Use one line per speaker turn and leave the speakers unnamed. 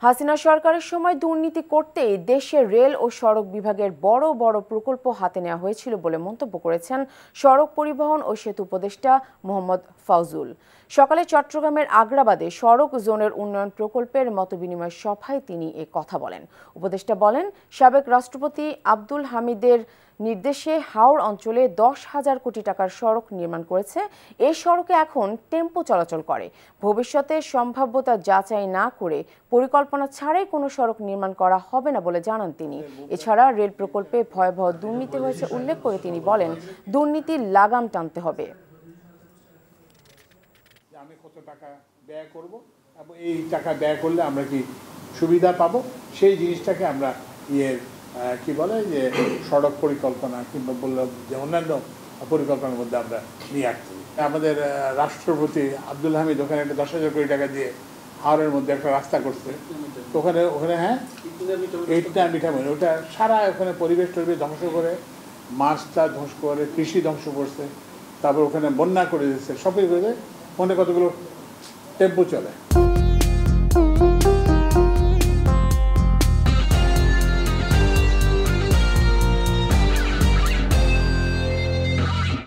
হাসিনা সরকারের সময় দুর্নীতি করতেই দেশের রেল ও সড়ক বিভাগের বড় বড় প্রকল্প হাতে নেওয়া হয়েছিল বলে মন্তব্য করেছেন সড়ক পরিবহন ও সেতু উপদেষ্টা মোহাম্মদ ফাউজুল। সকালে চট্টগ্রামের আগ্রাবাদে সড়ক জোনের উন্নয়ন প্রকল্পের মতবিনিময় সভায় তিনি এ কথা বলেন। উপদেষ্টা বলেন, সাবেক রাষ্ট্রপতি আব্দুল হামিদের নির্দেশে হাওড় অঞ্চলে 10,000 কোটি টাকার সড়ক নির্মাণ করেছে। এই সড়কে এখন টেম্পো চলাচল করে। ভবিষ্যতে সম্ভাব্যতা যাচাই না করে পরিকল্পনা ছাড়াই কোনো সড়ক নির্মাণ করা হবে না বলে জানান তিনি। এছাড়া রেল প্রকল্পে ভয়াবহ দুর্নীতি হয়েছে উল্লেখ করে তিনি বলেন, দুর্নীতির লাগাম টানতে হবে।
আমি কত টাকা ব্যয় করব এবং এই টাকা ব্যয় করলে আমরা কি সুবিধা পাবো, সেই জিনিসটাকে আমরা কি বলে যে সড়ক পরিকল্পনা কিংবা বললাম যে অন্যান্য পরিকল্পনার মধ্যে আমরা নিয়ে আসছি। আমাদের রাষ্ট্রপতি আব্দুল হামিদ ওখানে একটা 10,000 কোটি টাকা দিয়ে হাওড়ের মধ্যে একটা রাস্তা করছে। তো ওখানে হ্যাঁ এইটা মিঠামইন ওটা সারা ওখানে পরিবেশ টরিবেশ ধ্বংস করে, মাছটা ধ্বংস করে, কৃষি ধ্বংস করছে, তারপর ওখানে বন্যা করে দিচ্ছে, সবই করে মনে কতগুলো টেম্পো চলে।